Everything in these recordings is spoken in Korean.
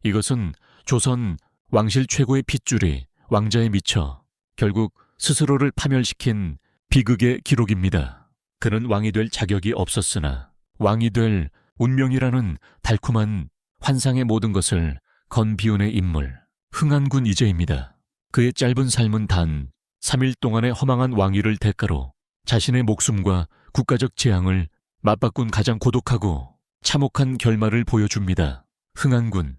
이것은 조선 왕실 최고의 핏줄이 왕자에 미쳐 결국 스스로를 파멸시킨 비극의 기록입니다. 그는 왕이 될 자격이 없었으나 왕이 될 운명이라는 달콤한 환상의 모든 것을 건 비운의 인물, 흥한군 이재입니다. 그의 짧은 삶은 단 3일 동안의 허망한 왕위를 대가로 자신의 목숨과 국가적 재앙을 맞바꾼 가장 고독하고 참혹한 결말을 보여줍니다. 흥한군.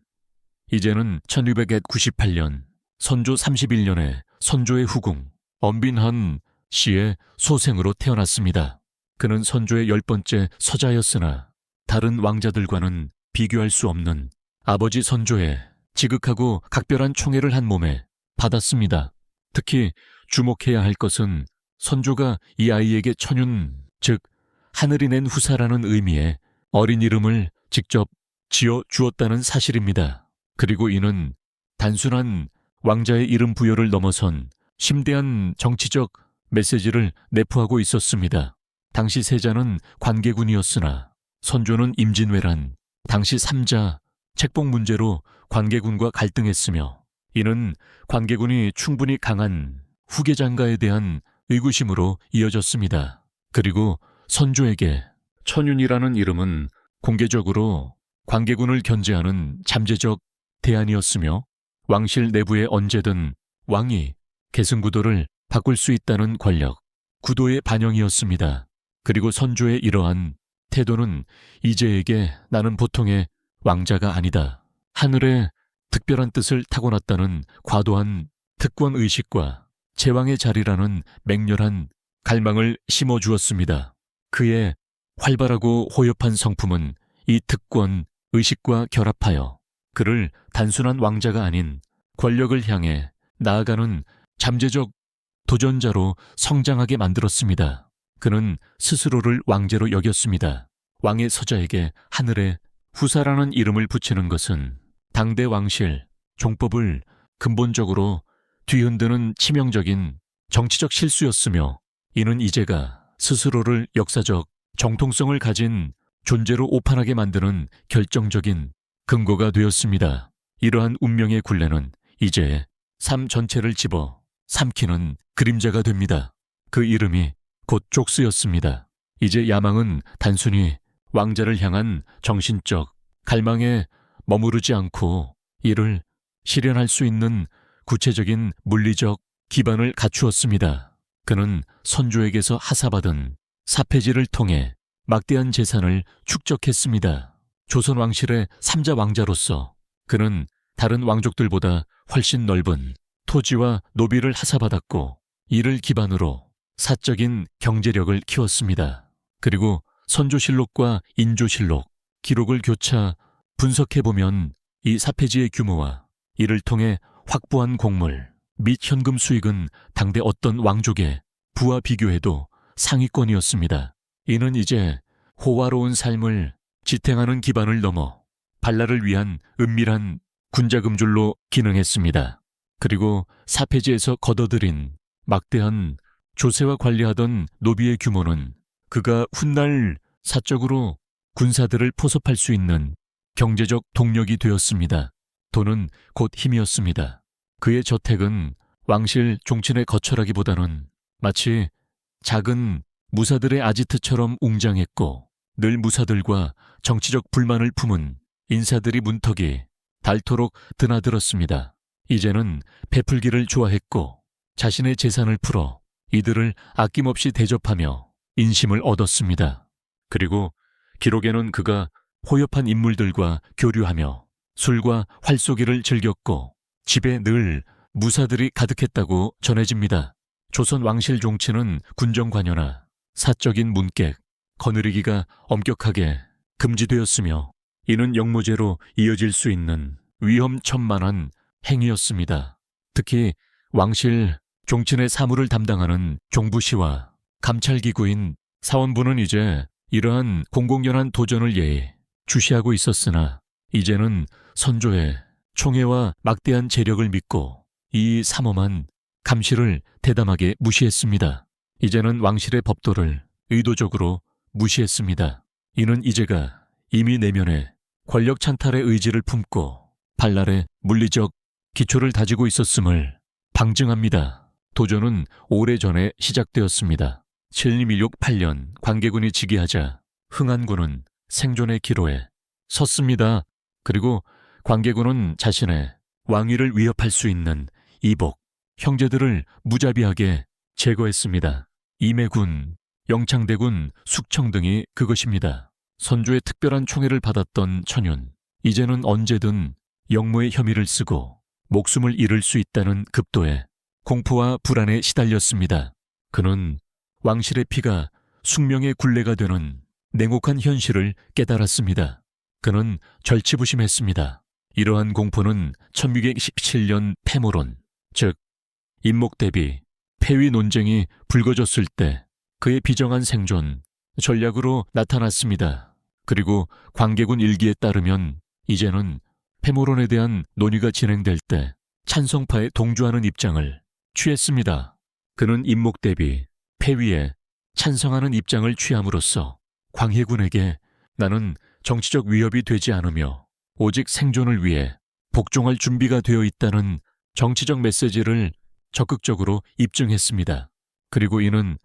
이제는 1298년 선조 31년에 선조의 후궁 엄빈한 씨의 소생으로 태어났습니다. 그는 선조의 10번째 서자였으나 다른 왕자들과는 비교할 수 없는 아버지 선조의 지극하고 각별한 총애를 한 몸에 받았습니다. 특히 주목해야 할 것은 선조가 이 아이에게 천윤, 즉 하늘이 낸 후사라는 의미의 어린 이름을 직접 지어 주었다는 사실입니다. 그리고 이는 단순한 왕자의 이름 부여를 넘어선 심대한 정치적 메시지를 내포하고 있었습니다. 당시 세자는 관계군이었으나 선조는 임진왜란, 당시 3자 책봉 문제로 관계군과 갈등했으며 이는 관계군이 충분히 강한 후계장가에 대한 의구심으로 이어졌습니다. 그리고 선조에게 천윤이라는 이름은 공개적으로 관계군을 견제하는 잠재적 대안이었으며 왕실 내부에 언제든 왕이 계승구도를 바꿀 수 있다는 권력, 구도의 반영이었습니다. 그리고 선조의 이러한 태도는 이제에게 나는 보통의 왕자가 아니다. 하늘의 특별한 뜻을 타고났다는 과도한 특권의식과 제왕의 자리라는 맹렬한 갈망을 심어주었습니다. 그의 활발하고 호협한 성품은 이 특권, 의식과 결합하여 그를 단순한 왕자가 아닌 권력을 향해 나아가는 잠재적 도전자로 성장하게 만들었습니다. 그는 스스로를 왕제로 여겼습니다. 왕의 서자에게 하늘의 후사라는 이름을 붙이는 것은 당대 왕실, 종법을 근본적으로 뒤흔드는 치명적인 정치적 실수였으며 이는 이제가 스스로를 역사적 정통성을 가진 존재로 오판하게 만드는 결정적인 근거가 되었습니다. 이러한 운명의 굴레는 이제 삶 전체를 집어 삼키는 그림자가 됩니다. 그 이름이 곧 족스였습니다. 이제 야망은 단순히 왕자를 향한 정신적 갈망에 머무르지 않고 이를 실현할 수 있는 구체적인 물리적 기반을 갖추었습니다. 그는 선조에게서 하사받은 사패지를 통해 막대한 재산을 축적했습니다. 조선 왕실의 3자 왕자로서 그는 다른 왕족들보다 훨씬 넓은 토지와 노비를 하사받았고 이를 기반으로 사적인 경제력을 키웠습니다. 그리고 선조실록과 인조실록, 기록을 교차 분석해보면 이 사패지의 규모와 이를 통해 확보한 곡물 및 현금 수익은 당대 어떤 왕족의 부와 비교해도 상위권이었습니다. 이는 이제 호화로운 삶을 지탱하는 기반을 넘어 반란을 위한 은밀한 군자금줄로 기능했습니다. 그리고 사패지에서 걷어들인 막대한 조세와 관리하던 노비의 규모는 그가 훗날 사적으로 군사들을 포섭할 수 있는 경제적 동력이 되었습니다. 돈은 곧 힘이었습니다. 그의 저택은 왕실 종친의 거처라기보다는 마치 작은 무사들의 아지트처럼 웅장했고 늘 무사들과 정치적 불만을 품은 인사들이 문턱이 닳도록 드나들었습니다. 이제는 베풀기를 좋아했고 자신의 재산을 풀어 이들을 아낌없이 대접하며 인심을 얻었습니다. 그리고 기록에는 그가 호협한 인물들과 교류하며 술과 활쏘기를 즐겼고 집에 늘 무사들이 가득했다고 전해집니다. 조선 왕실 종친은 군정관여나 사적인 문객, 거느리기가 엄격하게 금지되었으며 이는 역모제로 이어질 수 있는 위험천만한 행위였습니다. 특히 왕실 종친의 사무를 담당하는 종부시와 감찰기구인 사원부는 이제 이러한 공공연한 도전을 예의 주시하고 있었으나 이제는 선조의 총애와 막대한 재력을 믿고 이 삼엄한 감시를 대담하게 무시했습니다. 이제는 왕실의 법도를 의도적으로 무시했습니다. 이는 이제가 이미 내면에 권력 찬탈의 의지를 품고 발랄의 물리적 기초를 다지고 있었음을 방증합니다. 도전은 오래전에 시작되었습니다. 716-8년 광개군이 즉위하자 흥안군은 생존의 기로에 섰습니다. 그리고 광개군은 자신의 왕위를 위협할 수 있는 이복, 형제들을 무자비하게 제거했습니다. 임해군, 영창대군, 숙청 등이 그것입니다. 선조의 특별한 총애를 받았던 천윤, 이제는 언제든 영모의 혐의를 쓰고 목숨을 잃을 수 있다는 급도에 공포와 불안에 시달렸습니다. 그는 왕실의 피가 숙명의 굴레가 되는 냉혹한 현실을 깨달았습니다. 그는 절치부심했습니다. 이러한 공포는 1617년 패모론, 즉 임목대비, 폐위 논쟁이 불거졌을 때 그의 비정한 생존, 전략으로 나타났습니다. 그리고 광개군 일기에 따르면 이제는 패모론에 대한 논의가 진행될 때 찬성파에 동조하는 입장을 취했습니다. 그는 임목대비, 폐위에 찬성하는 입장을 취함으로써 광해군에게 나는 정치적 위협이 되지 않으며 오직 생존을 위해 복종할 준비가 되어 있다는 정치적 메시지를 적극적으로 입증했습니다. 그리고 이는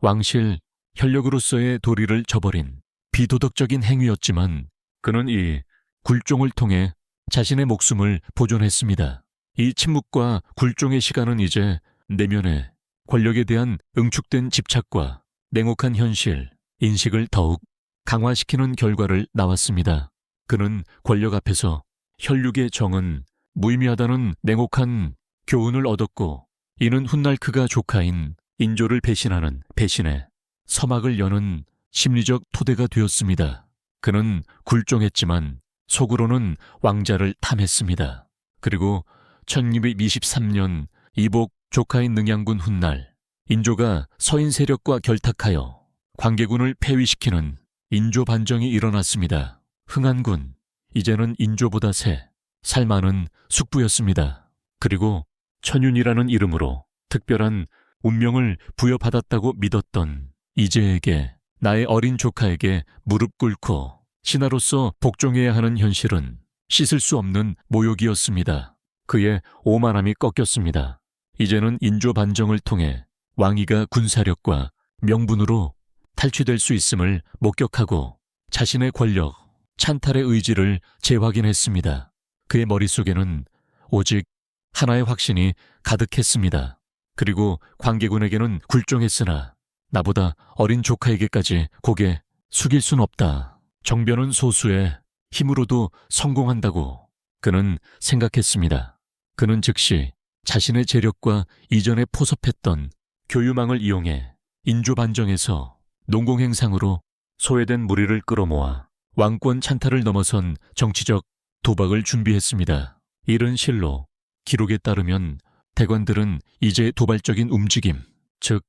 왕실 현력으로서의 도리를 저버린 비도덕적인 행위였지만 그는 이 굴종을 통해 자신의 목숨을 보존했습니다. 이 침묵과 굴종의 시간은 이제 내면의 권력에 대한 응축된 집착과 냉혹한 현실, 인식을 더욱 강화시키는 결과를 낳았습니다. 그는 권력 앞에서 혈육의 정은 무의미하다는 냉혹한 교훈을 얻었고, 이는 훗날 그가 조카인 인조를 배신하는 배신에 서막을 여는 심리적 토대가 되었습니다. 그는 굴종했지만 속으로는 왕자를 탐했습니다. 그리고 1223년 이복 조카인 능양군 훗날 인조가 서인 세력과 결탁하여 광개군을 폐위시키는 인조 반정이 일어났습니다. 흥안군, 이제는 인조보다 새, 살 많은 숙부였습니다. 그리고 천윤이라는 이름으로 특별한 운명을 부여받았다고 믿었던 이제에게, 나의 어린 조카에게 무릎 꿇고 신하로서 복종해야 하는 현실은 씻을 수 없는 모욕이었습니다. 그의 오만함이 꺾였습니다. 이제는 인조 반정을 통해 왕위가 군사력과 명분으로 탈취될 수 있음을 목격하고 자신의 권력, 찬탈의 의지를 재확인했습니다. 그의 머릿속에는 오직 하나의 확신이 가득했습니다. 그리고 광개군에게는 굴종했으나 나보다 어린 조카에게까지 고개 숙일 순 없다. 정변은 소수의 힘으로도 성공한다고 그는 생각했습니다. 그는 즉시 자신의 재력과 이전에 포섭했던 교유망을 이용해 인조 반정에서 농공행상으로 소외된 무리를 끌어모아 왕권 찬탈을 넘어선 정치적 도박을 준비했습니다. 이른 실로 기록에 따르면 대관들은 이제 도발적인 움직임, 즉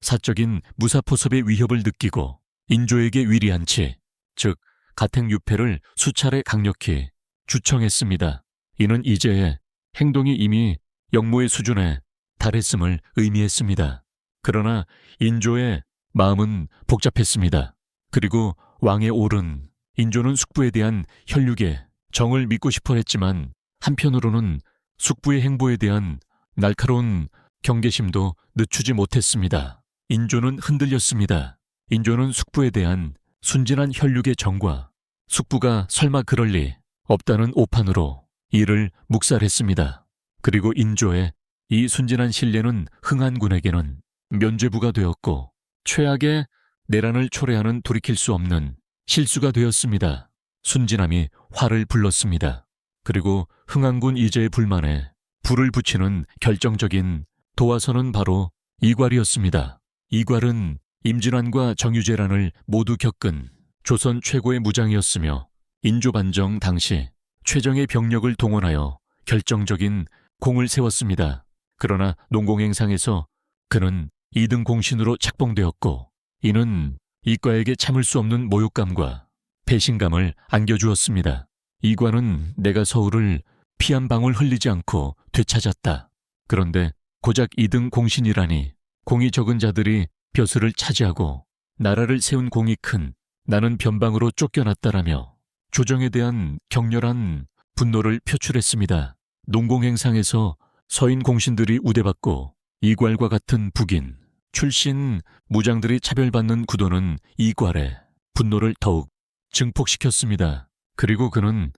사적인 무사포섭의 위협을 느끼고 인조에게 위리한 채, 즉 가택유폐를 수차례 강력히 주청했습니다. 이는 이제의 행동이 이미 역모의 수준에 달했음을 의미했습니다. 그러나 인조의 마음은 복잡했습니다. 그리고 왕에 오른 인조는 숙부에 대한 혈육의 정을 믿고 싶어 했지만 한편으로는 숙부의 행보에 대한 날카로운 경계심도 늦추지 못했습니다. 인조는 흔들렸습니다. 인조는 숙부에 대한 순진한 혈육의 정과 숙부가 설마 그럴 리 없다는 오판으로 이를 묵살했습니다. 그리고 인조의 이 순진한 신뢰는 흥안군에게는 면죄부가 되었고 최악의 내란을 초래하는 돌이킬 수 없는 실수가 되었습니다. 순진함이 화를 불렀습니다. 그리고 흥안군 이제의 불만에 불을 붙이는 결정적인 도화선은 바로 이괄이었습니다. 이괄은 임진환과 정유재란을 모두 겪은 조선 최고의 무장이었으며 인조반정 당시 최정의 병력을 동원하여 결정적인 공을 세웠습니다. 그러나 농공행상에서 그는 2등 공신으로 책봉되었고 이는 이과에게 참을 수 없는 모욕감과 배신감을 안겨주었습니다. 이과는 내가 서울을 피 한 방울 흘리지 않고 되찾았다. 그런데 고작 2등 공신이라니 공이 적은 자들이 벼슬을 차지하고 나라를 세운 공이 큰 나는 변방으로 쫓겨났다라며 조정에 대한 격렬한 분노를 표출했습니다. 농공행상에서 서인 공신들이 우대받고 이괄과 같은 북인, 출신 무장들이 차별받는 구도는 이괄의 분노를 더욱 증폭시켰습니다. 그리고 그는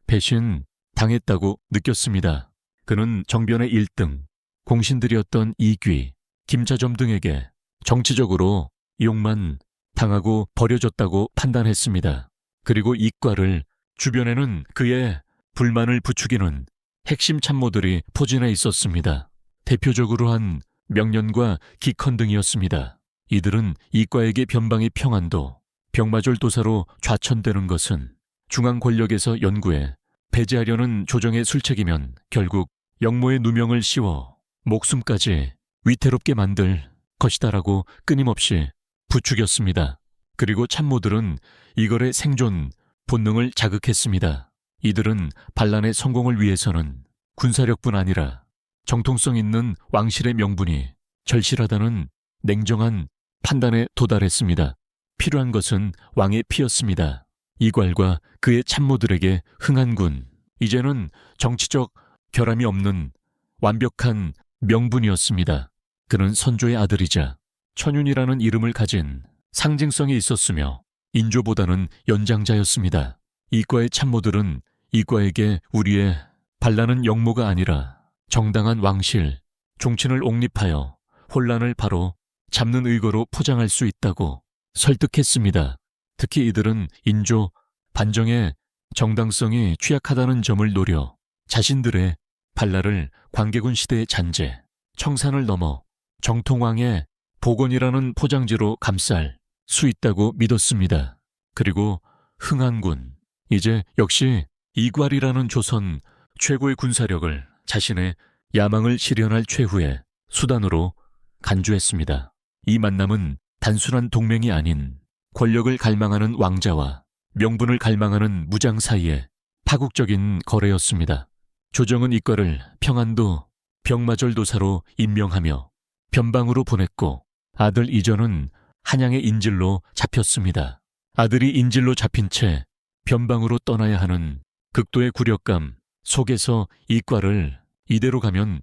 배신 당했다고 느꼈습니다. 그는 정변의 1등, 공신들이었던 이귀, 김자점 등에게 정치적으로 이용만 당하고 버려졌다고 판단했습니다. 그리고 이과를 주변에는 그의 불만을 부추기는 핵심 참모들이 포진해 있었습니다. 대표적으로 한 명년과 기컨 등이었습니다. 이들은 이과에게 변방의 평안도, 병마졸 도사로 좌천되는 것은 중앙 권력에서 연구해 배제하려는 조정의 술책이면 결국 영모의 누명을 씌워 목숨까지 위태롭게 만들 것이다라고 끊임없이 부추겼습니다. 그리고 참모들은 이걸의 생존 본능을 자극했습니다. 이들은 반란의 성공을 위해서는 군사력뿐 아니라 정통성 있는 왕실의 명분이 절실하다는 냉정한 판단에 도달했습니다. 필요한 것은 왕의 피였습니다. 이괄과 그의 참모들에게 흥한군, 이제는 정치적 결함이 없는 완벽한 명분이었습니다. 그는 선조의 아들이자 천윤이라는 이름을 가진 상징성이 있었으며 인조보다는 연장자였습니다. 이과의 참모들은 이과에게 우리의 반란은 영모가 아니라 정당한 왕실, 종친을 옹립하여 혼란을 바로 잡는 의거로 포장할 수 있다고 설득했습니다. 특히 이들은 인조 반정의 정당성이 취약하다는 점을 노려 자신들의 반란을 광개군 시대의 잔재, 청산을 넘어 정통왕의 복원이라는 포장지로 감쌀 수 있다고 믿었습니다. 그리고 흥한군, 이제 역시 이괄이라는 조선 최고의 군사력을 자신의 야망을 실현할 최후의 수단으로 간주했습니다. 이 만남은 단순한 동맹이 아닌 권력을 갈망하는 왕자와 명분을 갈망하는 무장 사이의 파국적인 거래였습니다. 조정은 이과를 평안도 병마졸 도사로 임명하며 변방으로 보냈고 아들 이전은 한양의 인질로 잡혔습니다. 아들이 인질로 잡힌 채 변방으로 떠나야 하는 극도의 굴욕감 속에서 이과를 이대로 가면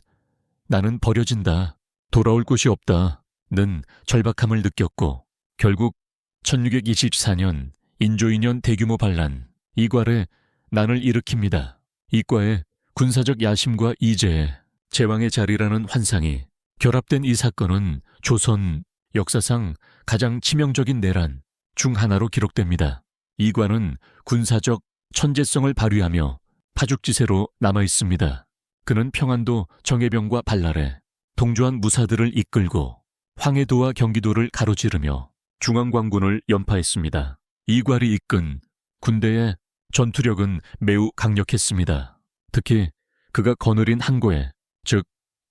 나는 버려진다, 돌아올 곳이 없다는 절박함을 느꼈고 결국 1624년 인조2년 대규모 반란, 이괄의 난을 일으킵니다. 이과의 군사적 야심과 이제의 제왕의 자리라는 환상이 결합된 이 사건은 조선 역사상 가장 치명적인 내란 중 하나로 기록됩니다. 이과는 군사적 천재성을 발휘하며 파죽지세로 남아있습니다. 그는 평안도 정예병과 발랄해 동조한 무사들을 이끌고 황해도와 경기도를 가로지르며 중앙관군을 연파했습니다. 이괄이 이끈 군대의 전투력은 매우 강력했습니다. 특히 그가 거느린 항고에, 즉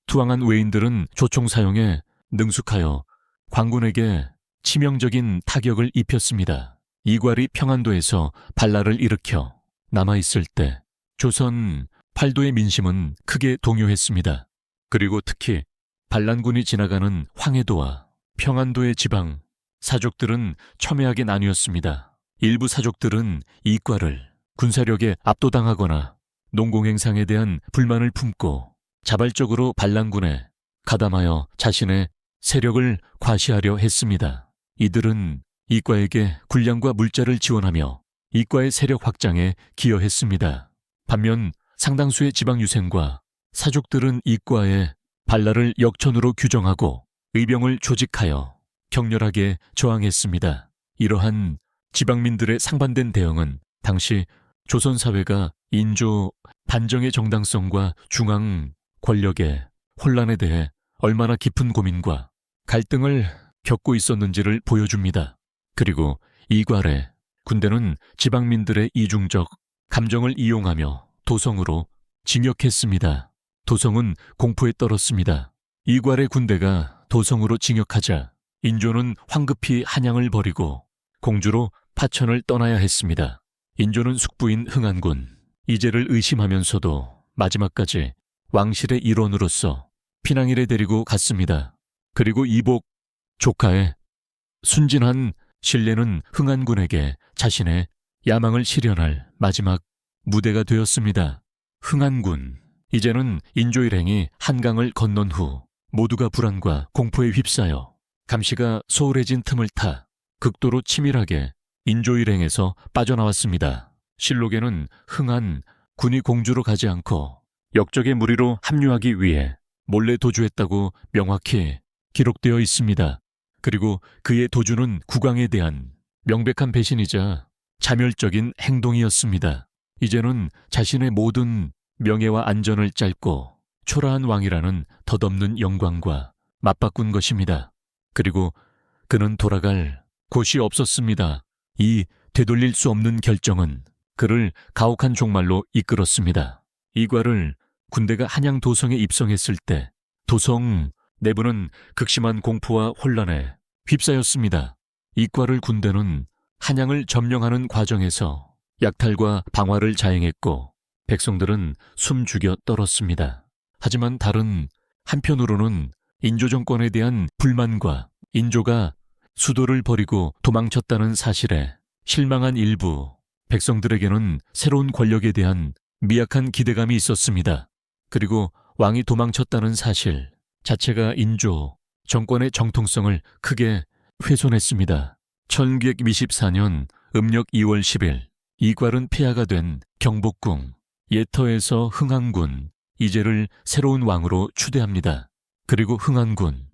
투항한 외인들은 조총 사용에 능숙하여 관군에게 치명적인 타격을 입혔습니다. 이괄이 평안도에서 반란을 일으켜 남아있을 때 조선 팔도의 민심은 크게 동요했습니다. 그리고 특히 반란군이 지나가는 황해도와 평안도의 지방 사족들은 첨예하게 나뉘었습니다. 일부 사족들은 이과를 군사력에 압도당하거나 농공행상에 대한 불만을 품고 자발적으로 반란군에 가담하여 자신의 세력을 과시하려 했습니다. 이들은 이과에게 군량과 물자를 지원하며 이과의 세력 확장에 기여했습니다. 반면 상당수의 지방 유생과 사족들은 이과의 반란을 역천으로 규정하고 의병을 조직하여 격렬하게 저항했습니다. 이러한 지방민들의 상반된 대응은 당시 조선 사회가 인조 반정의 정당성과 중앙 권력의 혼란에 대해 얼마나 깊은 고민과 갈등을 겪고 있었는지를 보여줍니다. 그리고 이괄의 군대는 지방민들의 이중적 감정을 이용하며 도성으로 징역했습니다. 도성은 공포에 떨었습니다. 이괄의 군대가 도성으로 징역하자 인조는 황급히 한양을 버리고 공주로 파천을 떠나야 했습니다. 인조는 숙부인 흥한군 이제를 의심하면서도 마지막까지 왕실의 일원으로서 피낭일에 데리고 갔습니다. 그리고 이복 조카의 순진한 신뢰는 흥한군에게 자신의 야망을 실현할 마지막 무대가 되었습니다. 흥안군. 이제는 인조일행이 한강을 건넌 후 모두가 불안과 공포에 휩싸여 감시가 소홀해진 틈을 타 극도로 치밀하게 인조일행에서 빠져나왔습니다. 실록에는 흥안 군이 공주로 가지 않고 역적의 무리로 합류하기 위해 몰래 도주했다고 명확히 기록되어 있습니다. 그리고 그의 도주는 국왕에 대한 명백한 배신이자 자멸적인 행동이었습니다. 이제는 자신의 모든 명예와 안전을 짤고 초라한 왕이라는 덧없는 영광과 맞바꾼 것입니다. 그리고 그는 돌아갈 곳이 없었습니다. 이 되돌릴 수 없는 결정은 그를 가혹한 종말로 이끌었습니다. 이괄을 군대가 한양 도성에 입성했을 때 도성 내부는 극심한 공포와 혼란에 휩싸였습니다. 이괄을 군대는 한양을 점령하는 과정에서 약탈과 방화를 자행했고 백성들은 숨죽여 떨었습니다. 하지만 다른 한편으로는 인조 정권에 대한 불만과 인조가 수도를 버리고 도망쳤다는 사실에 실망한 일부 백성들에게는 새로운 권력에 대한 미약한 기대감이 있었습니다. 그리고 왕이 도망쳤다는 사실 자체가 인조 정권의 정통성을 크게 훼손했습니다. 1924년 음력 2월 10일 이괄은 폐하가 된 경복궁 예터에서 흥안군 이제를 새로운 왕으로 추대합니다. 그리고 흥안군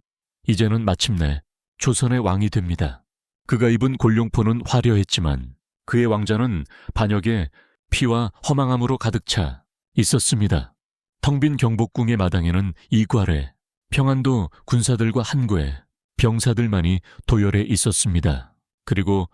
이제는 마침내 조선의 왕이 됩니다. 그가 입은 골룡포는 화려했지만 그의 왕자는 반역에 피와 허망함으로 가득 차 있었습니다. 텅 빈 경복궁의 마당에는 이괄에 평안도 군사들과 한괴 병사들만이 도열해 있었습니다. 그리고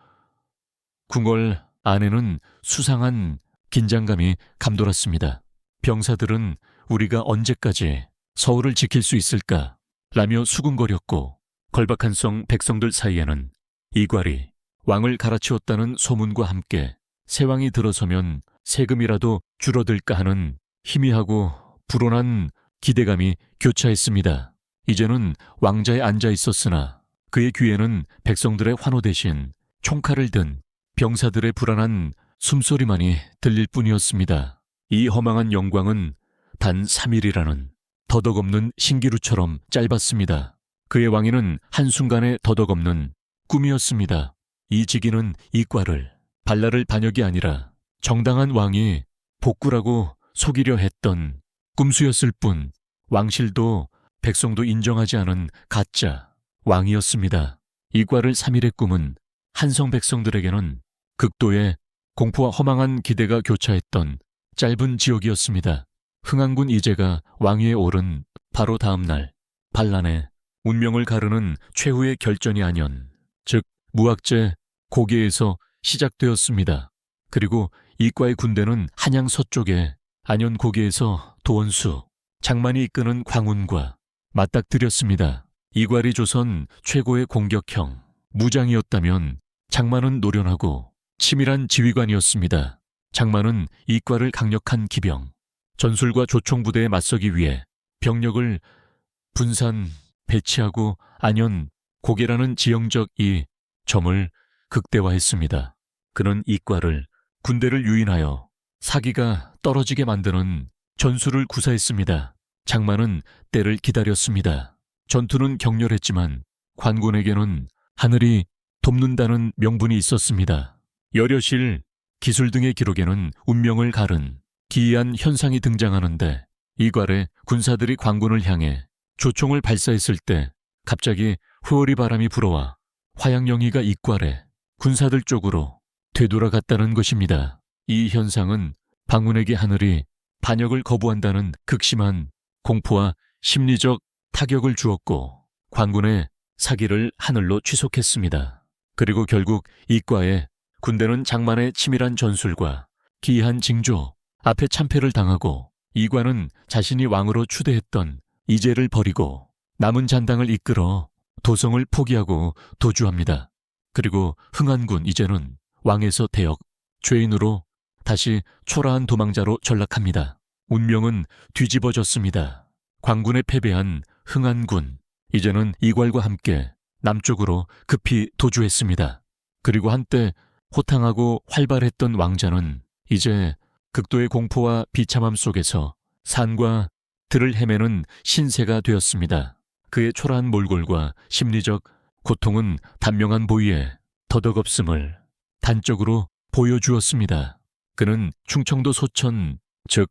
궁궐 안에는 수상한 긴장감이 감돌았습니다. 병사들은 우리가 언제까지 서울을 지킬 수 있을까? 라며 수군거렸고 걸박한 성 백성들 사이에는 이괄이 왕을 갈아치웠다는 소문과 함께 새 왕이 들어서면 세금이라도 줄어들까 하는 희미하고 불온한 기대감이 교차했습니다. 이제는 왕자에 앉아 있었으나 그의 귀에는 백성들의 환호 대신 총칼을 든 병사들의 불안한 숨소리만이 들릴 뿐이었습니다. 이 허망한 영광은 단 3일이라는 더덕없는 신기루처럼 짧았습니다. 그의 왕위는 한순간에 더덕없는 꿈이었습니다. 이 직위는 이괄을 발랄을 반역이 아니라 정당한 왕이 복구라고 속이려 했던 꿈수였을 뿐 왕실도 백성도 인정하지 않은 가짜 왕이었습니다. 이괄을 3일의 꿈은 한성 백성들에게는 극도의 공포와 허망한 기대가 교차했던 짧은 지옥이었습니다. 흥안군 이제가 왕위에 오른 바로 다음 날 반란에 운명을 가르는 최후의 결전이 안현, 즉 무학제 고개에서 시작되었습니다. 그리고 이과의 군대는 한양 서쪽에 안현 고개에서 도원수, 장만이 이끄는 광운과 맞닥뜨렸습니다. 이괄이 조선 최고의 공격형, 무장이었다면 장만은 노련하고 치밀한 지휘관이었습니다. 장만은 이과를 강력한 기병, 전술과 조총부대에 맞서기 위해 병력을 분산, 배치하고 안현, 고개라는 지형적 이 점을 극대화했습니다. 그는 이과를 군대를 유인하여 사기가 떨어지게 만드는 전술을 구사했습니다. 장만은 때를 기다렸습니다. 전투는 격렬했지만 관군에게는 하늘이 돕는다는 명분이 있었습니다. 여려실, 기술 등의 기록에는 운명을 가른 기이한 현상이 등장하는데 이괄의 군사들이 관군을 향해 조총을 발사했을 때 갑자기 후오리 바람이 불어와 화양영이가 이괄의 군사들 쪽으로 되돌아갔다는 것입니다. 이 현상은 방문에게 하늘이 반역을 거부한다는 극심한 공포와 심리적 타격을 주었고 관군의 사기를 하늘로 취속했습니다. 그리고 결국 이과의 군대는 장만의 치밀한 전술과 기이한 징조 앞에 참패를 당하고 이과는 자신이 왕으로 추대했던 이제를 버리고 남은 잔당을 이끌어 도성을 포기하고 도주합니다. 그리고 흥안군 이제는 왕에서 대역, 죄인으로 다시 초라한 도망자로 전락합니다. 운명은 뒤집어졌습니다. 광군에 패배한 흥안군, 이제는 이괄과 함께 남쪽으로 급히 도주했습니다. 그리고 한때 호탕하고 활발했던 왕자는 이제 극도의 공포와 비참함 속에서 산과 들을 헤매는 신세가 되었습니다. 그의 초라한 몰골과 심리적 고통은 단명한 보위에 더덕없음을 단적으로 보여주었습니다. 그는 충청도 소천, 즉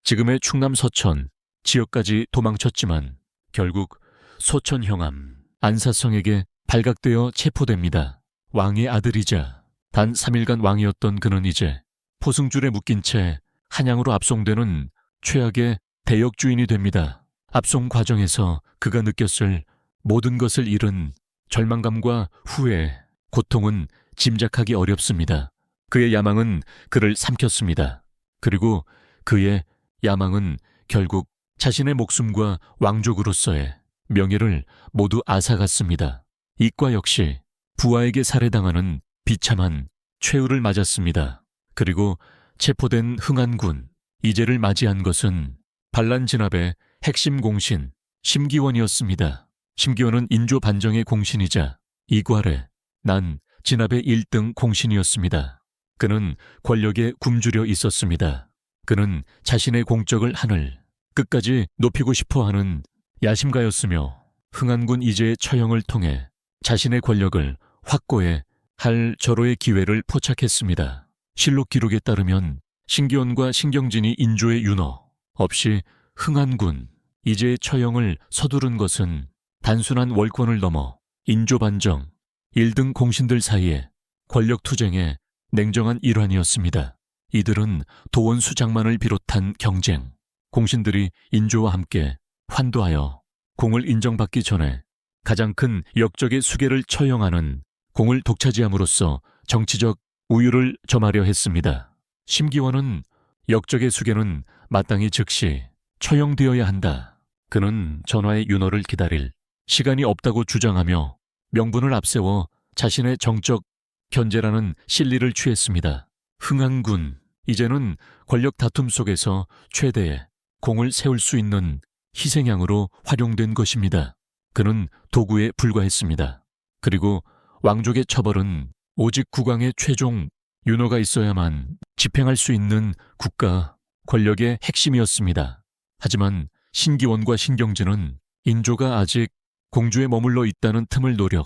지금의 충남 서천 지역까지 도망쳤지만 결국 소천 형암 안사성에게 발각되어 체포됩니다. 왕의 아들이자 단 3일간 왕이었던 그는 이제 포승줄에 묶인 채 한양으로 압송되는 최악의 대역주인이 됩니다. 압송 과정에서 그가 느꼈을 모든 것을 잃은 절망감과 후회, 고통은 짐작하기 어렵습니다. 그의 야망은 그를 삼켰습니다. 그리고 그의 야망은 결국 자신의 목숨과 왕족으로서의 명예를 모두 앗아갔습니다. 이과 역시 부하에게 살해당하는 비참한 최후를 맞았습니다. 그리고 체포된 흥안군 이제를 맞이한 것은 반란 진압의 핵심 공신 심기원이었습니다. 심기원은 인조 반정의 공신이자 이괄의 난 진압의 1등 공신이었습니다. 그는 권력에 굶주려 있었습니다. 그는 자신의 공적을 하늘 끝까지 높이고 싶어하는 야심가였으며 흥안군 이제의 처형을 통해 자신의 권력을 확고해 할 절호의 기회를 포착했습니다. 실록 기록에 따르면 신기원과 신경진이 인조의 윤허 없이 흥안군 이제의 처형을 서두른 것은 단순한 월권을 넘어 인조 반정 1등 공신들 사이의 권력 투쟁의 냉정한 일환이었습니다. 이들은 도원수 장만을 비롯한 경쟁, 공신들이 인조와 함께 환도하여 공을 인정받기 전에 가장 큰 역적의 수계를 처형하는 공을 독차지함으로써 정치적 우위를 점하려 했습니다. 심기원은 역적의 수계는 마땅히 즉시 처형되어야 한다. 그는 전하의 윤허를 기다릴 시간이 없다고 주장하며 명분을 앞세워 자신의 정적 견제라는 실리를 취했습니다. 흥안군, 이제는 권력 다툼 속에서 최대의 공을 세울 수 있는 희생양으로 활용된 것입니다. 그는 도구에 불과했습니다. 그리고 왕족의 처벌은 오직 국왕의 최종 윤허가 있어야만 집행할 수 있는 국가 권력의 핵심이었습니다. 하지만 신기원과 신경진은 인조가 아직 공주에 머물러 있다는 틈을 노려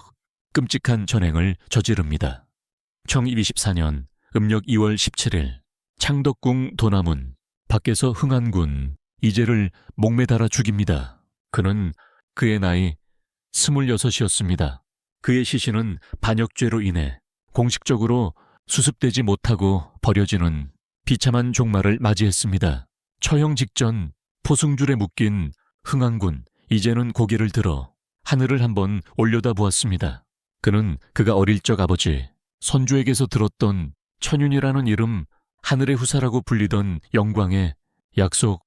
끔찍한 전행을 저지릅니다. 1224년 음력 2월 17일 창덕궁 도남은 밖에서 흥안군 이제를 목매달아 죽입니다. 그는 그의 나이 26이었습니다. 그의 시신은 반역죄로 인해 공식적으로 수습되지 못하고 버려지는 비참한 종말을 맞이했습니다. 처형 직전 포승줄에 묶인 흥안군 이제는 고개를 들어 하늘을 한번 올려다 보았습니다. 그는 그가 어릴 적 아버지 선조에게서 들었던 천윤이라는 이름 하늘의 후사라고 불리던 영광의 약속,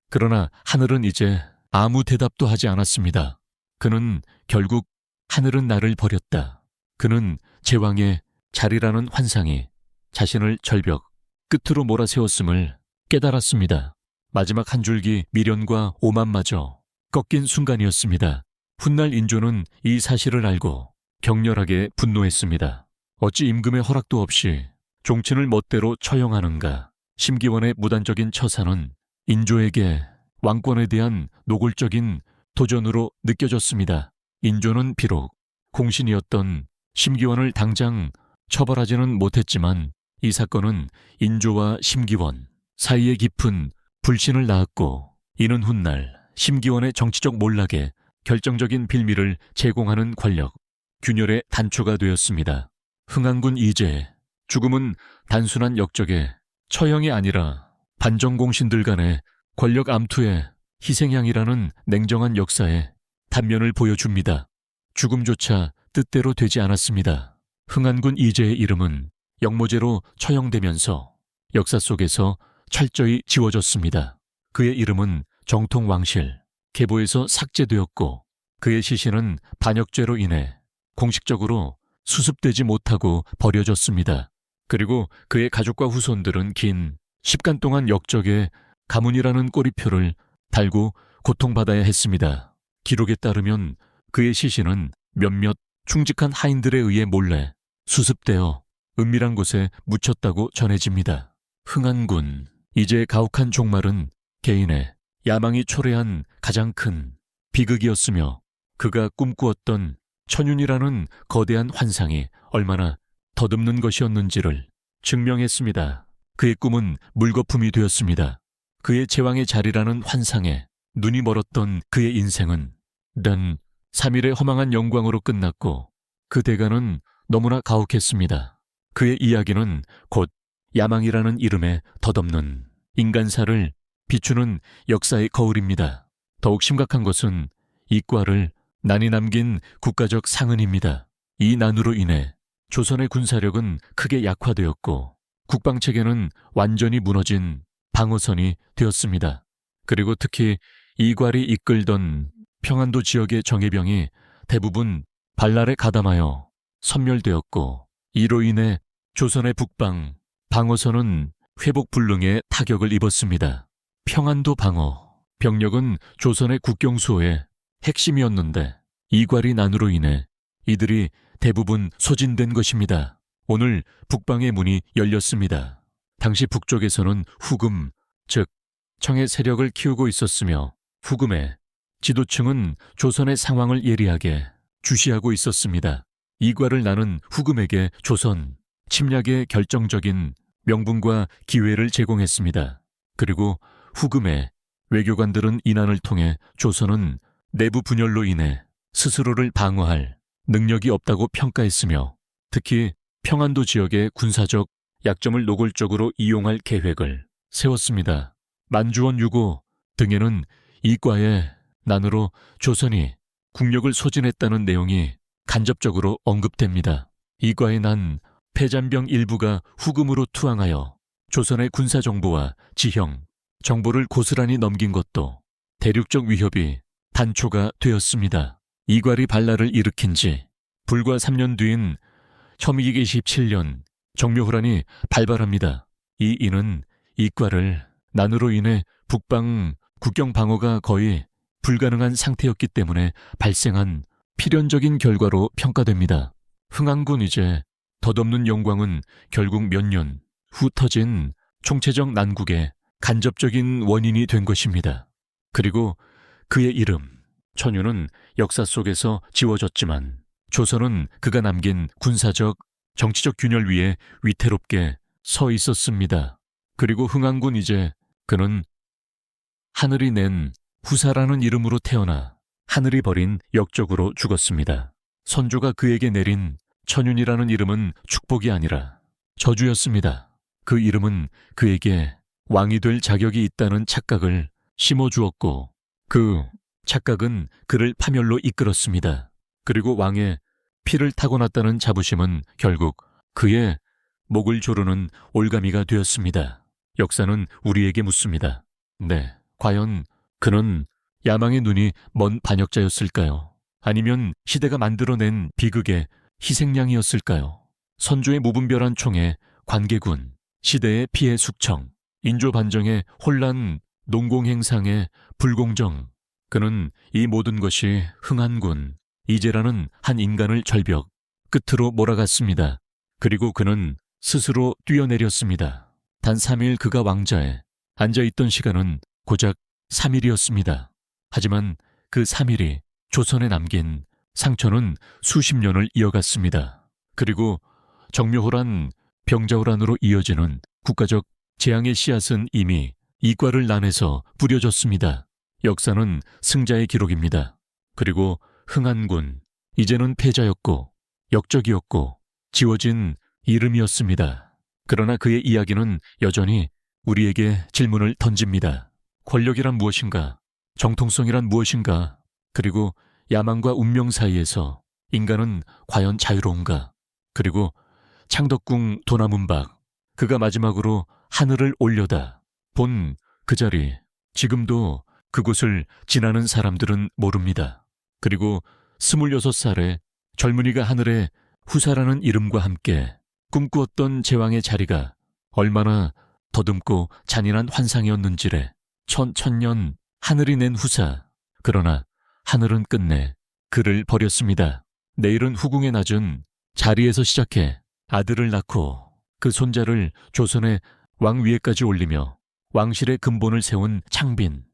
그러나 하늘은 이제 아무 대답도 하지 않았습니다. 그는 결국 하늘은 나를 버렸다. 그는 제왕의 자리라는 환상이 자신을 절벽 끝으로 몰아세웠음을 깨달았습니다. 마지막 한 줄기 미련과 오만마저 꺾인 순간이었습니다. 훗날 인조는 이 사실을 알고 격렬하게 분노했습니다. 어찌 임금의 허락도 없이 종친을 멋대로 처형하는가. 심기원의 무단적인 처사는 인조에게 왕권에 대한 노골적인 도전으로 느껴졌습니다. 인조는 비록 공신이었던 심기원을 당장 처벌하지는 못했지만 이 사건은 인조와 심기원 사이에 깊은 불신을 낳았고 이는 훗날 심기원의 정치적 몰락에 결정적인 빌미를 제공하는 권력, 균열의 단초가 되었습니다. 흥안군 이제 죽음은 단순한 역적의 처형이 아니라 반정공신들 간의 권력 암투의 희생양이라는 냉정한 역사의 단면을 보여줍니다. 죽음조차 뜻대로 되지 않았습니다. 흥안군 이제의 이름은 역모제로 처형되면서 역사 속에서 철저히 지워졌습니다. 그의 이름은 정통왕실, 계보에서 삭제되었고 그의 시신은 반역죄로 인해 공식적으로 수습되지 못하고 버려졌습니다. 그리고 그의 가족과 후손들은 긴 10간 동안 역적의 가문이라는 꼬리표를 달고 고통받아야 했습니다. 기록에 따르면 그의 시신은 몇몇 충직한 하인들에 의해 몰래 수습되어 은밀한 곳에 묻혔다고 전해집니다. 흥안군 이제 가혹한 종말은 개인의 야망이 초래한 가장 큰 비극이었으며 그가 꿈꾸었던 천윤이라는 거대한 환상이 얼마나 덧없는 것이었는지를 증명했습니다. 그의 꿈은 물거품이 되었습니다. 그의 제왕의 자리라는 환상에 눈이 멀었던 그의 인생은 단 3일의 허망한 영광으로 끝났고 그 대가는 너무나 가혹했습니다. 그의 이야기는 곧 야망이라는 이름에 덧없는 인간사를 비추는 역사의 거울입니다. 더욱 심각한 것은 이과를 난이 남긴 국가적 상흔입니다. 이 난으로 인해 조선의 군사력은 크게 약화되었고 국방체계는 완전히 무너진 방어선이 되었습니다. 그리고 특히 이괄이 이끌던 평안도 지역의 정예병이 대부분 발랄에 가담하여 섬멸되었고 이로 인해 조선의 북방 방어선은 회복 불능에 타격을 입었습니다. 평안도 방어 병력은 조선의 국경수호의 핵심이었는데 이괄이 난으로 인해 이들이 대부분 소진된 것입니다. 오늘 북방의 문이 열렸습니다. 당시 북쪽에서는 후금, 즉 청의 세력을 키우고 있었으며 후금의 지도층은 조선의 상황을 예리하게 주시하고 있었습니다. 이괄을 나는 후금에게 조선 침략의 결정적인 명분과 기회를 제공했습니다. 그리고 후금의 외교관들은 이 난을 통해 조선은 내부 분열로 인해 스스로를 방어할 능력이 없다고 평가했으며 특히 평안도 지역의 군사적 약점을 노골적으로 이용할 계획을 세웠습니다. 만주원 유고 등에는 이과의 난으로 조선이 국력을 소진했다는 내용이 간접적으로 언급됩니다. 이과의 난 패잔병 일부가 후금으로 투항하여 조선의 군사정보와 지형, 정보를 고스란히 넘긴 것도 대륙적 위협이 단초가 되었습니다. 이괄이 반란을 일으킨 지 불과 3년 뒤인 1227년 정묘호란이 발발합니다. 이 인은 이괄을 난으로 인해 북방 국경 방어가 거의 불가능한 상태였기 때문에 발생한 필연적인 결과로 평가됩니다. 흥안군 이제 덧없는 영광은 결국 몇 년 후 터진 총체적 난국의 간접적인 원인이 된 것입니다. 그리고 그의 이름, 천유는 역사 속에서 지워졌지만 조선은 그가 남긴 군사적, 정치적 균열 위에 위태롭게 서 있었습니다. 그리고 흥안군 이제 그는 하늘이 낸 후사라는 이름으로 태어나 하늘이 버린 역적으로 죽었습니다. 선조가 그에게 내린 천윤이라는 이름은 축복이 아니라 저주였습니다. 그 이름은 그에게 왕이 될 자격이 있다는 착각을 심어주었고 그 착각은 그를 파멸로 이끌었습니다. 그리고 왕의 피를 타고났다는 자부심은 결국 그의 목을 조르는 올가미가 되었습니다. 역사는 우리에게 묻습니다. 네, 과연 그는 야망의 눈이 먼 반역자였을까요? 아니면 시대가 만들어낸 비극의 희생양이었을까요? 선조의 무분별한 총에 관계군, 시대의 피해 숙청, 인조 반정의 혼란, 농공행상의 불공정, 그는 이 모든 것이 흥안군, 이제라는 한 인간을 절벽 끝으로 몰아갔습니다. 그리고 그는 스스로 뛰어내렸습니다. 단 3일 그가 왕자에 앉아있던 시간은 고작 3일이었습니다. 하지만 그 3일이 조선에 남긴 상처는 수십 년을 이어갔습니다. 그리고 정묘호란, 병자호란으로 이어지는 국가적 재앙의 씨앗은 이미 이과를 난에서 뿌려졌습니다. 역사는 승자의 기록입니다. 그리고 흥안군, 이제는 패자였고 역적이었고 지워진 이름이었습니다. 그러나 그의 이야기는 여전히 우리에게 질문을 던집니다. 권력이란 무엇인가? 정통성이란 무엇인가? 그리고 야망과 운명 사이에서 인간은 과연 자유로운가? 그리고 창덕궁 도나문박, 그가 마지막으로 하늘을 올려다 본 그 자리, 지금도 그곳을 지나는 사람들은 모릅니다. 그리고 26살의 젊은이가 하늘에 후사라는 이름과 함께 꿈꾸었던 제왕의 자리가 얼마나 더듬고 잔인한 환상이었는지래. 천년 하늘이 낸 후사. 그러나 하늘은 끝내 그를 버렸습니다. 내일은 후궁의 낮은 자리에서 시작해 아들을 낳고 그 손자를 조선의 왕 위에까지 올리며 왕실의 근본을 세운 창빈,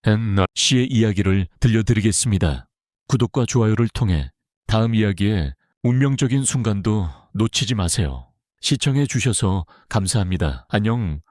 앤나 씨의 이야기를 들려드리겠습니다. 구독과 좋아요를 통해 다음 이야기의 운명적인 순간도 놓치지 마세요. 시청해 주셔서 감사합니다. 안녕.